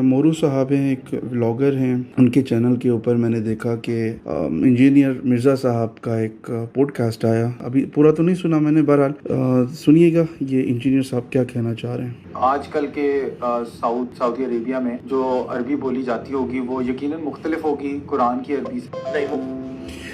مورو صاحب ہیں، ایک ولاگر ہیں، ان کے چینل کے اوپر میں نے دیکھا کہ انجینئر مرزا صاحب کا ایک پوڈ کاسٹ آیا. ابھی پورا تو نہیں سنا میں نے، بہرحال سنیے گا یہ انجینئر صاحب کیا کہنا چاہ رہے ہیں. آج کل کے سعودی عربیہ میں جو عربی بولی جاتی ہوگی وہ یقیناً مختلف ہوگی قرآن کی عربی سے.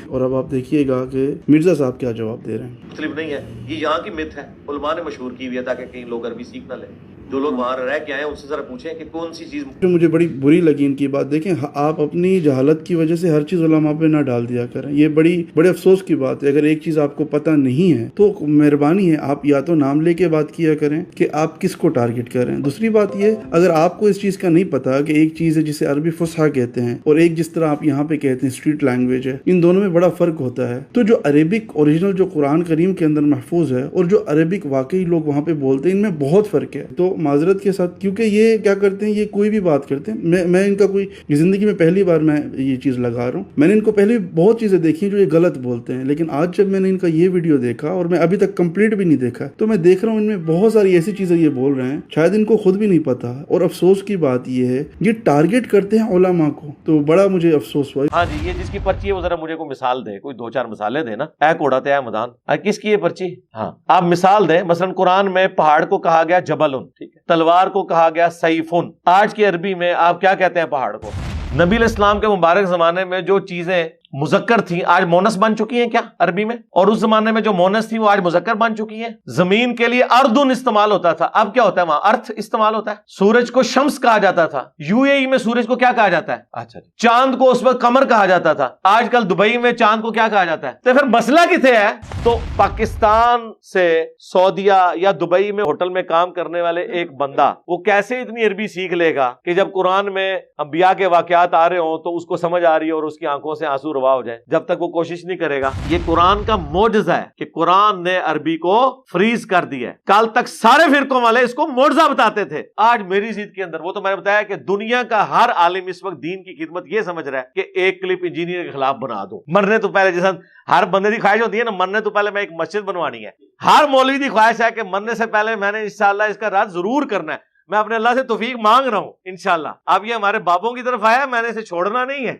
اور اب آپ دیکھیے گا کہ مرزا صاحب کیا جواب دے رہے ہیں. مختلف نہیں ہے، یہ یہاں کی مت ہے، علماء نے مشہور کی ہوئی ہے تاکہ کہیں لوگ عربی سیکھ نہ لیں. جو لوگ وہاں رہ کے آئے ہیں ان سے ذرا پوچھیں کہ کون سی چیز. جو مجھے بڑی بری لگی ان کی بات، دیکھیں آپ اپنی جہالت کی وجہ سے ہر چیز علماء پہ نہ ڈال دیا کریں. یہ بڑے افسوس کی بات ہے. اگر ایک چیز آپ کو پتہ نہیں ہے تو مہربانی ہے آپ یا تو نام لے کے بات کیا کریں کہ آپ کس کو ٹارگٹ کر رہے ہیں. دوسری بات یہ، اگر آپ کو اس چیز کا نہیں پتا کہ ایک چیز ہے جسے عربی فصحیٰ کہتے ہیں اور ایک جس طرح آپ یہاں پہ کہتے ہیں اسٹریٹ لینگویج ہے، ان دونوں میں بڑا فرق ہوتا ہے. تو جو عربک اوریجنل جو قرآن کریم کے اندر محفوظ ہے اور جو عربک واقعی لوگ وہاں پہ بولتے ہیں، ان میں بہت فرق ہے. تو معذرت کے ساتھ، کیونکہ یہ کیا کرتے ہیں، یہ کوئی بھی بات کرتے ہیں. میں ان کا کوئی زندگی میں پہلی بار میں یہ چیز لگا رہا ہوں. میں نے ان کو پہلے بہت چیزیں دیکھی جو یہ غلط بولتے ہیں، لیکن آج جب میں نے ان کا یہ ویڈیو دیکھا، اور میں ابھی تک کمپلیٹ بھی نہیں دیکھا، تو میں دیکھ رہا ہوں ان میں بہت ساری ایسی چیزیں یہ بول رہے ہیں شاید ان کو خود بھی نہیں پتا. اور افسوس کی بات یہ ہے یہ ٹارگٹ کرتے ہیں علماء کو، تو بڑا مجھے افسوس ہوا. ہاں جی، یہ جس کی پرچی ہے وہ ذرا مجھے کوئی مثال دے، کوئی 2-4 مثالیں دے نا. اے کوڑا تے اے مدان، کس کی یہ پرچی؟ ہاں آپ مثال دیں. مثلا قرآن میں پہاڑ کو کہا گیا جبل، ٹھیک ہے، تلوار کو کہا گیا سیفن. آج کی عربی میں آپ کیا کہتے ہیں پہاڑ کو؟ نبی علیہ السلام کے مبارک زمانے میں جو چیزیں مذکر تھیں آج مونس بن چکی ہیں کیا عربی میں؟ اور اس زمانے میں جو مونس تھی وہ آج مذکر بن چکی ہیں. زمین کے لیے اردن استعمال ہوتا تھا، اب کیا ہوتا ہے وہاں؟ ارتھ استعمال ہوتا ہے. سورج کو شمس کہا جاتا تھا، یو اے ای میں سورج کو کیا کہا جاتا ہے؟ اچھا جی. چاند کو اس وقت قمر کہا جاتا تھا، آج کل دبئی میں چاند کو کیا کہا جاتا ہے؟ تو پھر مسئلہ کتنے ہے؟ تو پاکستان سے سعودیہ یا دبئی میں ہوٹل میں کام کرنے والے ایک بندہ وہ کیسے اتنی عربی سیکھ لے گا کہ جب قرآن میں انبیاء کے واقعات آ رہے ہوں تو اس کو سمجھ آ رہی ہے اور اس کی آنکھوں سے آنسو روا ہو جائے، جب تک وہ کوشش نہیں کرے گا. یہ قرآن کا معجزہ ہے کہ قرآن نے عربی کو فریز کر دیا ہے. کل تک سارے فرقوں والے اس کو معجزہ بتاتے تھے. آج میری ضد کے اندر وہ تو میں نے بتایا کہ دنیا کا ہر عالم اس وقت دین کی خدمت یہ سمجھ رہا ہے کہ ایک کلپ انجینئر کے خلاف بنا دو. مرنے تو پہلے، جیسا ہر بندے کی خواہش ہوتی ہے نا، مرنے تو پہلے میں ایک مسجد بنوانی ہے. ہر مولوی کی خواہش ہے کہ مرنے سے پہلے میں نے انشاءاللہ اس کا رد ضرور کرنا ہے. میں اپنے اللہ سے توفیق مانگ رہا ہوں انشاءاللہ. اب یہ ہمارے بابوں کی طرف آیا، میں نے اسے چھوڑنا نہیں ہے.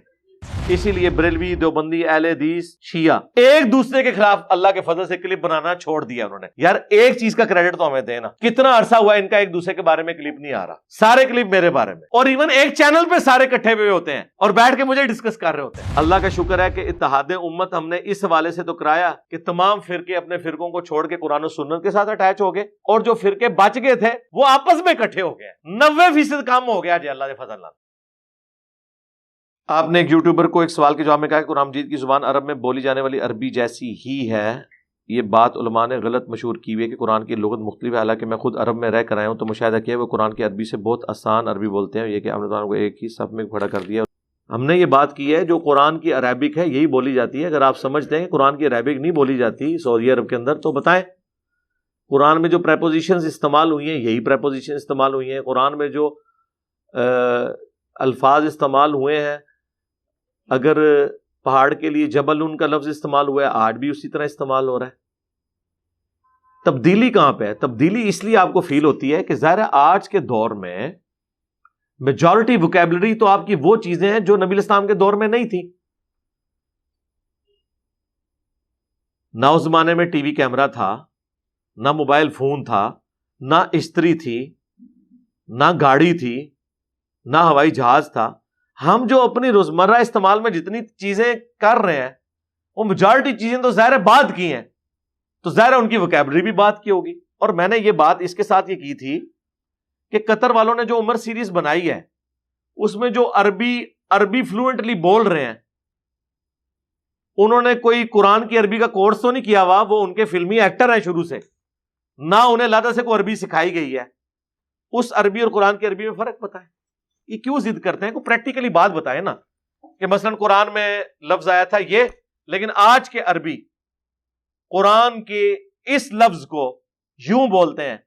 اسی لیے بریلوی، دیوبندی، اہل حدیث، شیعہ ایک دوسرے کے خلاف اللہ کے فضل سے کلپ بنانا چھوڑ دیا انہوں نے. یار ایک چیز کا کریڈٹ تو ہمیں دینا، کتنا عرصہ ہوا ان کا ایک دوسرے کے بارے میں کلپ نہیں آ رہا. سارے کلپ میرے بارے میں، اور ایون ایک چینل پہ سارے اکٹھے ہوئے ہوتے ہیں اور بیٹھ کے مجھے ڈسکس کر رہے ہوتے ہیں. اللہ کا شکر ہے کہ اتحاد امت ہم نے اس حوالے سے تو کرایا کہ تمام فرقے اپنے فرقوں کو چھوڑ کے قرآن و سنت کے ساتھ اٹیچ ہو گئے، اور جو فرقے بچ گئے تھے وہ آپس میں اکٹھے ہو گئے. 90% کام ہو گیا جی اللہ کے فضل. آپ نے ایک یوٹیوبر کو ایک سوال کے جواب میں کہا کہ قرآن مجید کی زبان عرب میں بولی جانے والی عربی جیسی ہی ہے. یہ بات علماء نے غلط مشہور کی ہوئی ہے کہ قرآن کی لغت مختلف ہے. حالانکہ میں خود عرب میں رہ کر آیا ہوں تو مشاہدہ کیا وہ قرآن کی عربی سے بہت آسان عربی بولتے ہیں. یہ کہ ہم نے قرآن کو ایک ہی صف میں کھڑا کر دیا. ہم نے یہ بات کی ہے جو قرآن کی عربک ہے یہی بولی جاتی ہے. اگر آپ سمجھتے ہیں کہ قرآن کی عربک نہیں بولی جاتی سعودی عرب کے اندر تو بتائیں. قرآن میں جو پریپوزیشنز استعمال ہوئی ہیں یہی پریپوزیشن استعمال ہوئی ہیں. قرآن میں جو الفاظ استعمال ہوئے ہیں، اگر پہاڑ کے لیے جبل ان کا لفظ استعمال ہوا ہے آج بھی اسی طرح استعمال ہو رہا ہے. تبدیلی کہاں پہ ہے؟ تبدیلی اس لیے آپ کو فیل ہوتی ہے کہ ظاہر ہے آج کے دور میں میجورٹی ووکیبلری تو آپ کی وہ چیزیں ہیں جو نبی علیہ السلام کے دور میں نہیں تھی. نہ اس زمانے میں ٹی وی کیمرہ تھا، نہ موبائل فون تھا، نہ استری تھی، نہ گاڑی تھی، نہ ہوائی جہاز تھا. ہم جو اپنی روزمرہ استعمال میں جتنی چیزیں کر رہے ہیں وہ میجورٹی چیزیں تو ظاہر بعد کی ہیں، تو ظاہر ان کی ووکیبلری بھی بات کی ہوگی. اور میں نے یہ بات اس کے ساتھ یہ کی تھی کہ قطر والوں نے جو عمر سیریز بنائی ہے اس میں جو عربی فلوئنٹلی بول رہے ہیں انہوں نے کوئی قرآن کی عربی کا کورس تو نہیں کیا ہوا. وہ ان کے فلمی ایکٹر ہیں شروع سے، نہ انہیں اللہ سے کوئی عربی سکھائی گئی ہے. اس عربی اور قرآن کی عربی میں فرق بتائیں. یہ کیوں ضد کرتے ہیں؟ کو پریکٹیکلی بات بتائے نا کہ مثلا قرآن میں لفظ آیا تھا یہ، لیکن آج کے عربی قرآن کے اس لفظ کو یوں بولتے ہیں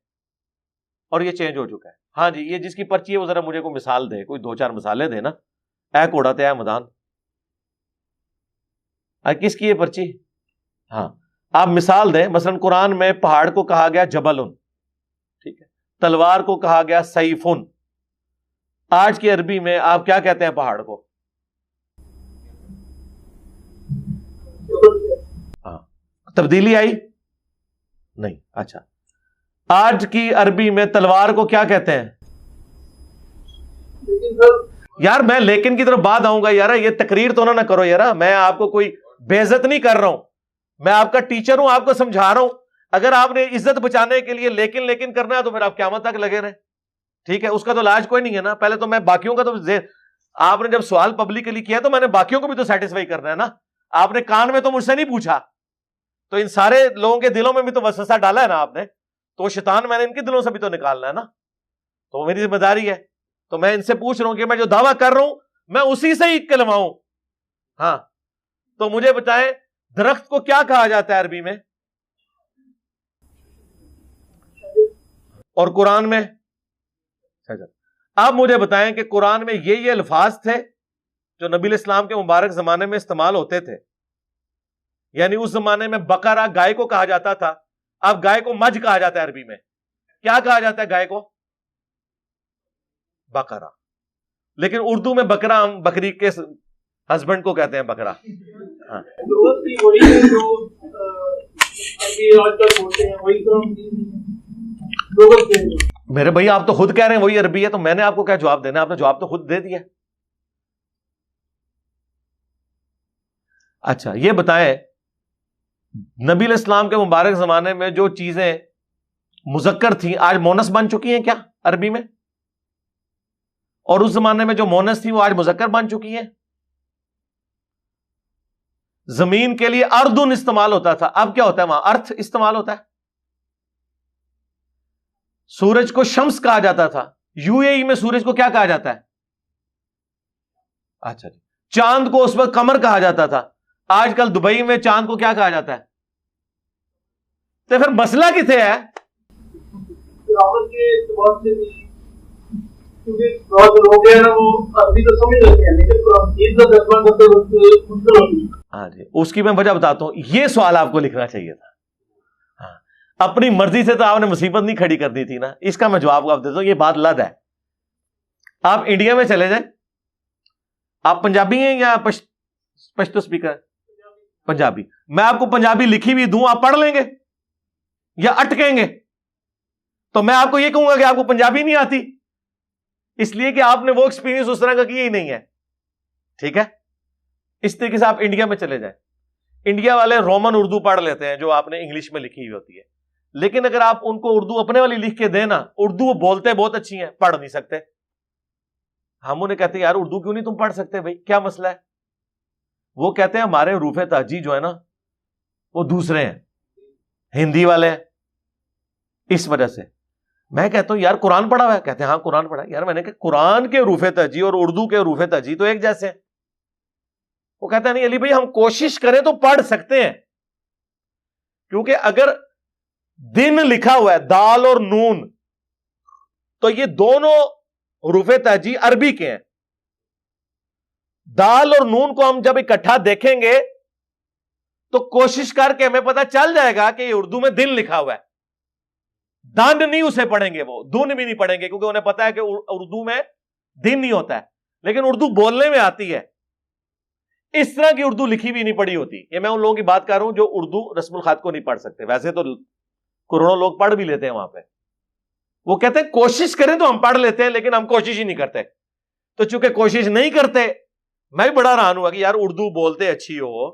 اور یہ چینج ہو چکا ہے. ہاں جی، یہ جس کی پرچی ہے وہ ذرا مجھے کوئی مثال دے، کوئی 2-4 مثالیں دے نا. اے کوڑا تے اے مدان، کس کی یہ پرچی؟ ہاں آپ مثال دیں. مثلا قرآن میں پہاڑ کو کہا گیا جبل، ٹھیک ہے، تلوار کو کہا گیا سیفن. آج کی عربی میں آپ کیا کہتے ہیں پہاڑ کو؟ ہاں، تبدیلی آئی نہیں؟ اچھا، آج کی عربی میں تلوار کو کیا کہتے ہیں؟ یار میں لیکن کی طرف بعد آؤں گا یار، یہ تقریر تو نہ کرو یار، میں آپ کو کوئی بے عزت نہیں کر رہا ہوں، میں آپ کا ٹیچر ہوں، آپ کو سمجھا رہا ہوں. اگر آپ نے عزت بچانے کے لیے لیکن کرنا ہے تو پھر آپ قیامت تک لگے رہیں. ٹھیک ہے، اس کا تو علاج کوئی نہیں ہے نا. پہلے تو میں باقیوں کا تو آپ نے جب سوال پبلکلی کیا تو میں نے باقیوں کو بھی تو سیٹسفائی کرنا ہے نا. آپ نے کان میں تو مجھ سے نہیں پوچھا، تو ان سارے لوگوں کے دلوں میں بھی تو وسوسہ ڈالا ہے نا آپ نے، تو شیطان میں نے ان کے دلوں سے بھی تو نکالنا ہے نا، تو وہ میری ذمہ داری ہے. تو میں ان سے پوچھ رہا ہوں کہ میں جو دعویٰ کر رہا ہوں میں اسی سے ہی کلماؤں. ہاں، تو مجھے بتائیں درخت کو کیا کہا جاتا ہے عربی میں اور قرآن میں؟ آپ مجھے بتائیں کہ قرآن میں یہ الفاظ تھے جو نبی علیہ السلام کے مبارک زمانے میں استعمال ہوتے تھے. یعنی اس زمانے میں بقرہ گائے کو کہا جاتا تھا، اب گائے کو مجھ کہا جاتا ہے عربی میں. کیا کہا جاتا ہے گائے کو؟ بقرہ. لیکن اردو میں بکرا ہم بکری کے ہسبینڈ کو کہتے ہیں بکرا. ہاں. میرے بھائی آپ تو خود کہہ رہے ہیں وہی عربی ہے، تو میں نے آپ کو کیا جواب دینا؟ آپ نے جواب تو خود دے دیا. اچھا یہ بتائیں نبی علیہ السلام کے مبارک زمانے میں جو چیزیں مذکر تھیں آج مونس بن چکی ہیں کیا عربی میں؟ اور اس زمانے میں جو مونس تھی وہ آج مذکر بن چکی ہیں. زمین کے لیے اردن استعمال ہوتا تھا، اب کیا ہوتا ہے وہاں؟ ارتھ استعمال ہوتا ہے. سورج کو شمس کہا جاتا تھا، یو اے ای میں سورج کو کیا کہا جاتا ہے؟ اچھا جی. چاند کو اس وقت قمر کہا جاتا تھا، آج کل دبئی میں چاند کو کیا کہا جاتا ہے؟ تو پھر مسئلہ کتنے ہے؟ ہاں جی، اس کی میں وجہ بتاتا ہوں. یہ سوال آپ کو لکھنا چاہیے تھا. ہاں، اپنی مرضی سے تو آپ نے مصیبت نہیں کھڑی کرنی تھی نا. اس کا میں جواب کو آپ دیتا ہوں، یہ بات لد ہے. آپ انڈیا میں چلے جائیں، آپ پنجابی ہیں یا پشتو اسپیکر؟ پنجابی. میں آپ کو پنجابی لکھی بھی دوں، آپ پڑھ لیں گے یا اٹکیں گے؟ تو میں آپ کو یہ کہوں گا کہ آپ کو پنجابی نہیں آتی، اس لیے کہ آپ نے وہ ایکسپیرینس اس طرح کا کیا ہی نہیں ہے. ٹھیک ہے، اس طریقے سے آپ انڈیا میں چلے جائیں، انڈیا والے رومن اردو پڑھ لیتے ہیں جو آپ نے انگلش میں لکھی ہوئی ہوتی ہے. لیکن اگر آپ ان کو اردو اپنے والی لکھ کے دینا، اردو وہ بولتے بہت اچھی ہیں، پڑھ نہیں سکتے. ہم انہیں کہتے ہیں یار اردو کیوں نہیں تم پڑھ سکتے بھائی، کیا مسئلہ ہے؟ وہ کہتے ہیں ہمارے حروف تہجی جو ہے نا وہ دوسرے ہیں، ہندی والے ہیں. اس وجہ سے میں کہتا ہوں یار قرآن پڑھا ہوا ہے؟ کہتے ہیں ہاں قرآن پڑھا ہے. یار میں نے کہا قرآن کے حروف تہجی اور اردو کے حروف تہجی تو ایک جیسے ہیں. وہ کہتا ہے نہیں علی بھائی ہم کوشش کریں تو پڑھ سکتے ہیں، کیونکہ اگر دن لکھا ہوا ہے دال اور نون تو یہ دونوں حروف تہجی عربی کے ہیں. دال اور نون کو ہم جب اکٹھا دیکھیں گے تو کوشش کر کے ہمیں پتہ چل جائے گا کہ یہ اردو میں دن لکھا ہوا ہے. دن نہیں اسے پڑھیں گے، وہ دن بھی نہیں پڑھیں گے، کیونکہ انہیں پتا ہے کہ اردو میں دن نہیں ہوتا ہے. لیکن اردو بولنے میں آتی ہے، اس طرح کی اردو لکھی بھی نہیں پڑھی ہوتی. یہ میں ان لوگوں کی بات کر رہا ہوں جو اردو رسم الخط کو نہیں پڑھ سکتے. ویسے تو کروڑوں لوگ پڑھ بھی لیتے ہیں وہاں پہ. وہ کہتے ہیں کوشش کریں تو ہم پڑھ لیتے ہیں، لیکن ہم کوشش ہی نہیں کرتے. تو چونکہ کوشش نہیں کرتے، میں بھی بڑا حیران ہوا کہ یار اردو بولتے اچھی ہو،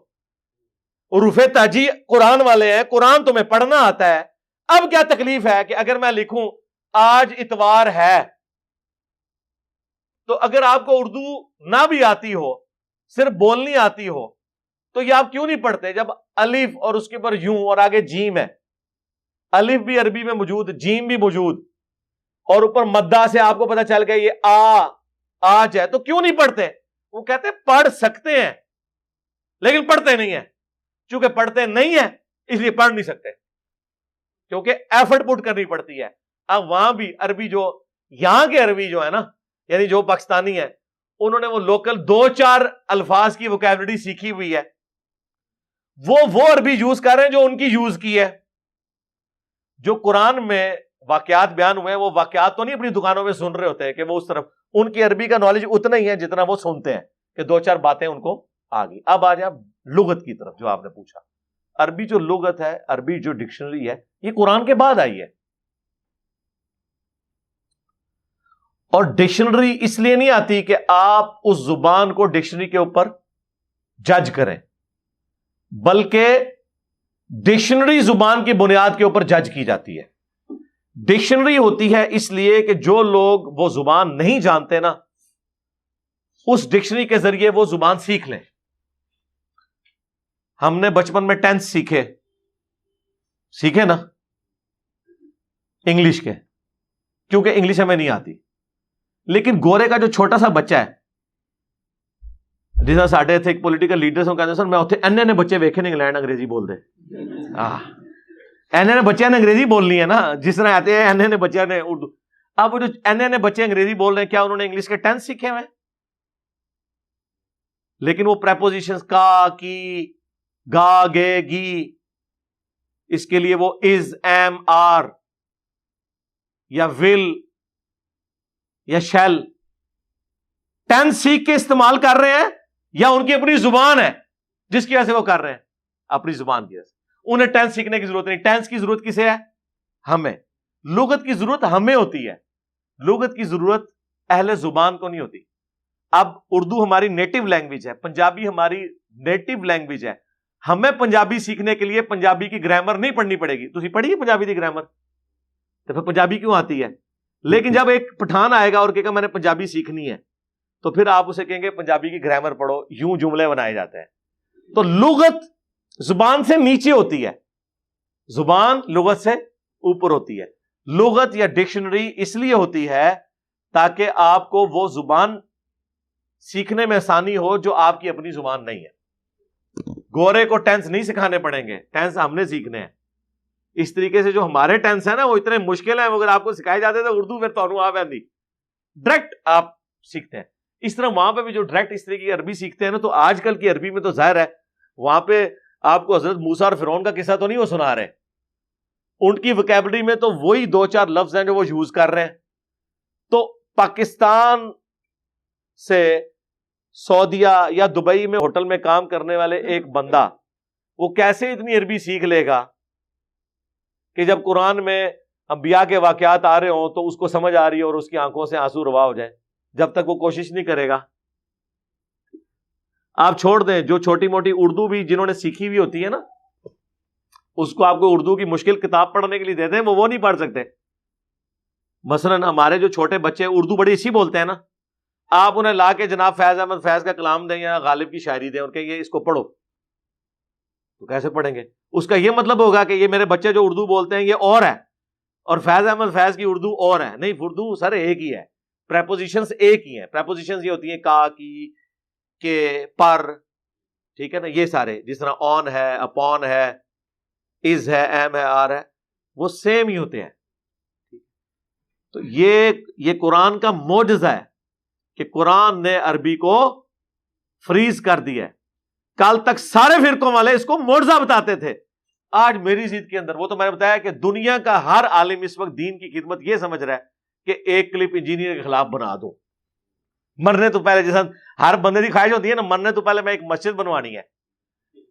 حروف تہجی قرآن والے ہیں، قرآن تمہیں پڑھنا آتا ہے، اب کیا تکلیف ہے کہ اگر میں لکھوں آج اتوار ہے، تو اگر آپ کو اردو نہ بھی آتی ہو، صرف بولنی آتی ہو، تو یہ آپ کیوں نہیں پڑھتے؟ جب الف اور اس کے اوپر یوں اور آگے جیم ہے، الف بھی عربی میں موجود، جیم بھی موجود، اور اوپر مدہ سے آپ کو پتہ چل گیا یہ آج ہے، تو کیوں نہیں پڑھتے؟ وہ کہتے ہیں پڑھ سکتے ہیں لیکن پڑھتے نہیں ہیں. چونکہ پڑھتے نہیں ہیں اس لیے پڑھ نہیں سکتے، کیونکہ ایفرٹ پٹ کرنی پڑتی ہے. اب وہاں بھی عربی جو یہاں کے عربی جو ہے نا، یعنی جو پاکستانی ہے، انہوں نے وہ لوکل 2-4 الفاظ کی ووکیبلری سیکھی ہوئی ہے، وہ عربی یوز کر رہے ہیں جو ان کی یوز کی ہے. جو قرآن میں واقعات بیان ہوئے ہیں وہ واقعات تو نہیں اپنی دکانوں میں سن رہے ہوتے ہیں کہ وہ اس طرف ان کی عربی کا نالج اتنا ہی ہے جتنا وہ سنتے ہیں کہ دو چار باتیں ان کو آ گئی. اب آ جائیں لغت کی طرف جو آپ نے پوچھا. عربی جو لغت ہے, عربی جو ڈکشنری ہے, یہ قرآن کے بعد آئی ہے. اور ڈکشنری اس لیے نہیں آتی کہ آپ اس زبان کو ڈکشنری کے اوپر جج کریں, بلکہ ڈکشنری زبان کی بنیاد کے اوپر جج کی جاتی ہے. ڈکشنری ہوتی ہے اس لیے کہ جو لوگ وہ زبان نہیں جانتے نا, اس ڈکشنری کے ذریعے وہ زبان سیکھ لیں. ہم نے بچپن میں ٹینس سیکھے نا انگلش کے, کیونکہ انگلش ہمیں نہیں آتی. لیکن گورے کا جو چھوٹا سا بچہ ہے, جس ساڈے تھے پولیٹیکل لیڈرز کہتے سر میں اتنے اینے بچے ویکھے نے انگلینڈ انگریزی بول دے, اینے بچے نے انگریزی بولنی ہے نا, جس طرح آتے ہیں اینے بچے نے اردو. اب وہ جو اینے بچے انگریزی بول رہے ہیں, کیا انہوں نے انگلش کے ٹینس سیکھے ہوئے؟ لیکن وہ پریپوزیشنز کا, کی, گا, گے, گی, اس کے لیے وہ از, ایم, آر یا ول یا شیل ٹینس سیکھ کے استعمال کر رہے ہیں, یا ان کی اپنی زبان ہے جس کی وجہ سے وہ کر رہے ہیں؟ اپنی زبان کی وجہ سے. انہیں ٹینس سیکھنے کی ضرورت نہیں. ٹینس کی ضرورت کسے ہے؟ ہمیں. لغت کی ضرورت ہمیں ہوتی ہے, لغت کی ضرورت اہل زبان کو نہیں ہوتی. اب اردو ہماری نیٹو لینگویج ہے, پنجابی ہماری نیٹو لینگویج ہے. ہمیں پنجابی سیکھنے کے لیے پنجابی کی گرامر نہیں پڑھنی پڑے گی. تسی پڑھی پنجابی کی گرامر؟ تو پھر پنجابی کیوں آتی ہے؟ لیکن جب ایک پٹھان آئے گا اور کہے گا میں نے پنجابی سیکھنی ہے, تو پھر آپ اسے کہیں گے پنجابی کی گرامر پڑھو, یوں جملے بنائے جاتے ہیں. تو لغت زبان سے نیچے ہوتی ہے, زبان لغت سے اوپر ہوتی ہے. لغت یا ڈکشنری اس لیے ہوتی ہے تاکہ آپ کو وہ زبان سیکھنے میں آسانی ہو جو آپ کی اپنی زبان نہیں ہے. گورے کو ٹینس نہیں سکھانے پڑیں گے, ٹینس ہم نے سیکھنے ہیں. اس طریقے سے جو ہمارے ٹینس ہیں نا وہ اتنے مشکل ہیں, اگر آپ کو سکھائے جاتے تو اردو پھر تو آپ آندی ڈائریکٹ آپ سیکھتے ہیں. اس طرح وہاں پہ بھی جو ڈائریکٹ اس طرح کی عربی سیکھتے ہیں نا, تو آج کل کی عربی میں تو ظاہر ہے وہاں پہ آپ کو حضرت موسیٰ اور فرعون کا قصہ تو نہیں وہ سنا رہے, ان کی وکیبلری میں تو وہی دو چار لفظ ہیں جو وہ یوز کر رہے ہیں. تو پاکستان سے سعودیہ یا دبئی میں ہوٹل میں کام کرنے والے ایک بندہ وہ کیسے اتنی عربی سیکھ لے گا کہ جب قرآن میں انبیاء کے واقعات آ رہے ہوں تو اس کو سمجھ آ رہی ہے اور اس کی آنکھوں سے آنسو روا ہو جائے, جب تک وہ کوشش نہیں کرے گا. آپ چھوڑ دیں, جو چھوٹی موٹی اردو بھی جنہوں نے سیکھی ہوئی ہوتی ہے نا, اس کو آپ کو اردو کی مشکل کتاب پڑھنے کے لیے دے دیں, وہ نہیں پڑھ سکتے. مثلا ہمارے جو چھوٹے بچے اردو بڑی اچھی بولتے ہیں نا, آپ انہیں لا کے جناب فیض احمد فیض کا کلام دیں یا غالب کی شاعری دیں اور کہ یہ اس کو پڑھو, تو کیسے پڑھیں گے؟ اس کا یہ مطلب ہوگا کہ یہ میرے بچے جو اردو بولتے ہیں یہ اور ہے, اور فیض احمد فیض کی اردو اور ہے. نہیں, اردو سر ایک ہی ہے, پریپوزیشنز ایک ہی ہیں. پریپوزیشنز یہ ہوتی ہیں کا, کی, کے, پر, ٹھیک ہے نا, یہ سارے جس طرح آن ہے, اپون ہے, از ہے, ایم ہے, آر ہے, وہ سیم ہی ہوتے ہیں. تو یہ قرآن کا معجزہ ہے کہ قرآن نے عربی کو فریز کر دیا ہے. کل تک سارے فرقوں والے اس کو معجزہ بتاتے تھے. آج میری ضد کے اندر وہ تو میں نے بتایا کہ دنیا کا ہر عالم اس وقت دین کی خدمت یہ سمجھ رہا ہے کہ ایک کلپ انجینئر کے خلاف بنا دو. مرنے تو پہلے, جیسا ہر بندے کی خواہش ہوتی ہے نا, مرنے تو پہلے میں ایک مسجد بنوانی ہے.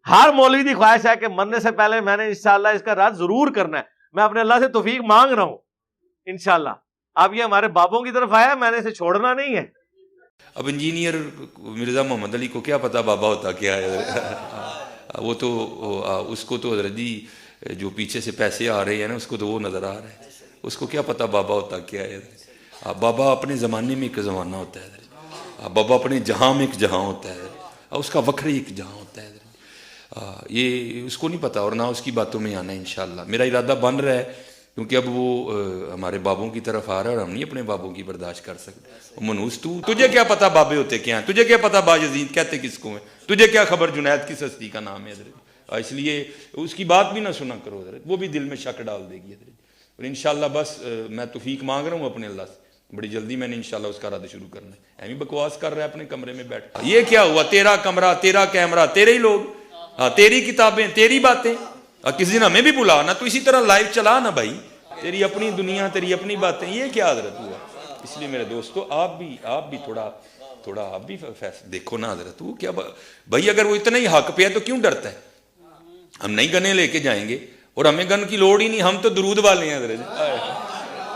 ہر مولوی کی خواہش ہے کہ مرنے سے پہلے میں نے انشاءاللہ اس کا رد ضرور کرنا ہے. میں اپنے اللہ سے توفیق مانگ رہا ہوں انشاءاللہ. اب یہ ہمارے بابوں کی طرف آیا, میں نے اسے چھوڑنا نہیں ہے. اب انجینئر مرزا محمد علی کو کیا پتا بابا ہوتا کیا ہے؟ وہ تو اس کو تو حضرت جی جو پیچھے سے پیسے آ رہے ہیں نا, اس کو تو وہ نظر آ رہا ہے. اس کو کیا پتا بابا ہوتا کیا ہے؟ بابا اپنے زمانے میں ایک زمانہ ہوتا ہے, بابا اپنے جہاں میں ایک جہاں ہوتا ہے, اس کا وکھری ایک جہاں ہوتا ہے. یہ اس کو نہیں پتا اور نہ اس کی باتوں میں آنا ہے. انشاءاللہ میرا ارادہ بن رہا ہے, کیونکہ اب وہ ہمارے بابوں کی طرف آ رہا ہے اور ہم نہیں اپنے بابوں کی برداشت کر سکتے. منوس تجھے کیا پتا بابے ہوتے کیا ہیں؟ تجھے کیا پتا باجزید کہتے کس کو ہیں؟ تجھے کیا خبر جنید کس ہستی کا نام ہے حضرت؟ اس لیے اس کی بات بھی نہ سنا کرو حضرت, وہ بھی دل میں شک ڈال دے گی حضرت. اور انشاءاللہ بس میں توفیق مانگ رہا ہوں اپنے اللہ سے, بڑی جلدی میں نے انشاءاللہ اس کا رد شروع کرنا ہے. ایویں بکواس کر رہا ہے اپنے کمرے میں بیٹھ. یہ کیا ہوا؟ تیرا کمرہ, تیرا کیمرہ, تیرے ہی لوگ, تیری کتابیں, تیری باتیں. کسی دن ہمیں بھی بلا نا, تو اسی طرح لائیو چلا نا بھائی, تیری اپنی دنیا, تیری اپنی باتیں. یہ کیا حضرت ہوا؟ اس لیے میرے دوستو آپ بھی تھوڑا آپ بھی دیکھو نا حضرت، وہ کیا بھائی اگر وہ اتنا ہی حق پہ ہے تو کیوں ڈرتا ہے؟ ہم نہیں گنے لے کے جائیں گے اور ہمیں گن کی لوڑ ہی نہیں، ہم تو درود والے ہیں حضرت،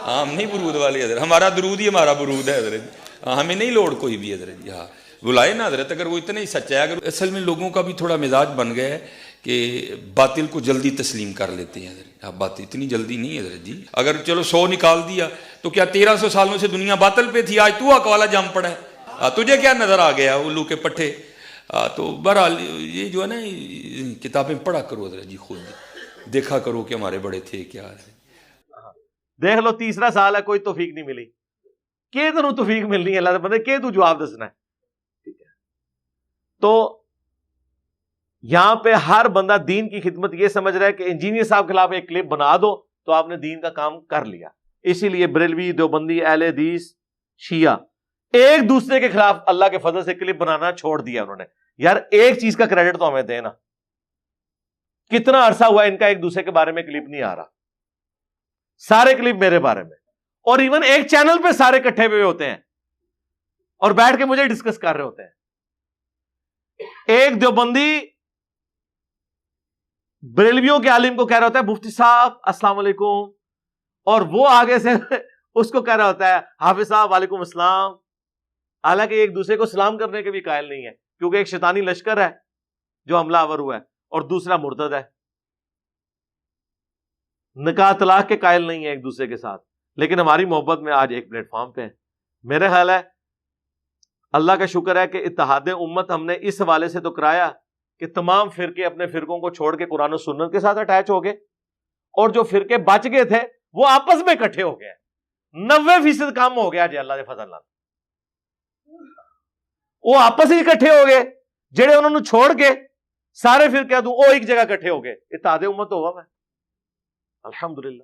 ہاں ہم نہیں برود والے حضرت، ہمارا درود ہی ہمارا برود ہے حضرت، ہمیں نہیں لوڑ کوئی بھی حضرت جی، ہاں بلائے نا حضرت، اگر وہ اتنا ہی سچا ہے۔ اگر اصل میں لوگوں کا بھی تھوڑا مزاج بن گیا ہے کہ باطل کو جلدی تسلیم کر لیتے ہیں حضرت، اب بات اتنی جلدی نہیں حضرت جی، اگر چلو 100 نکال دیا تو کیا 1300 سالوں سے دنیا باطل پہ تھی، آج تو حق والا جم پڑا ہے، تجھے کیا نظر آ گیا الو کے پٹھے؟ تو بہرحال یہ جو ہے نا کتابیں پڑھا کرو حضرت جی، خود دیکھا کرو کہ ہمارے بڑے تھے کیا ہے۔ دیکھ لو تیسرا سال ہے، کوئی توفیق نہیں ملی، کہ تنوں توفیق ملنی ہے اللہ سے بندے، کہ تو جواب دسنا ہے، ٹھیک ہے؟ تو یہاں پہ ہر بندہ دین کی خدمت یہ سمجھ رہا ہے کہ انجینئر صاحب کے خلاف ایک کلپ بنا دو تو آپ نے دین کا کام کر لیا۔ اسی لیے بریلوی، دیوبندی، اہل حدیث، شیعہ ایک دوسرے کے خلاف اللہ کے فضل سے کلپ بنانا چھوڑ دیا انہوں نے۔ یار ایک چیز کا کریڈٹ تو ہمیں دینا، کتنا عرصہ ہوا ان کا ایک دوسرے کے بارے میں کلپ نہیں آ رہا، سارے کلپ میرے بارے میں، اور ایون ایک چینل پہ سارے کٹھے ہوئے ہوتے ہیں اور بیٹھ کے مجھے ڈسکس کر رہے ہوتے ہیں۔ ایک دیوبندی بریلویوں کے عالم کو کہہ رہا ہوتا ہے مفتی صاحب السلام علیکم، اور وہ آگے سے اس کو کہہ رہا ہوتا ہے حافظ صاحب وعلیکم السلام، حالانکہ ایک دوسرے کو سلام کرنے کے بھی قائل نہیں ہے، کیونکہ ایک شیطانی لشکر ہے جو حملہ آور ہوا ہے اور دوسرا مرتد ہے، نکاح طلاق کے قائل نہیں ہے ایک دوسرے کے ساتھ، لیکن ہماری محبت میں آج ایک پلیٹ فارم پہ ہے۔ میرے خیال ہے اللہ کا شکر ہے کہ اتحاد امت ہم نے اس حوالے سے تو کرایا کہ تمام فرقے اپنے فرقوں کو چھوڑ کے قرآن و سنت کے ساتھ اٹیچ ہو گئے، اور جو فرقے بچ گئے تھے وہ آپس میں اکٹھے ہو گئے، 90% کام ہو گیا جی اللہ کے فضل نال، وہ آپس ہی اکٹھے ہو گئے، جڑے انہوں نے چھوڑ کے سارے فرقے وہ ایک جگہ اکٹھے ہو گئے، اتحاد امت ہوا میں الحمدللہ۔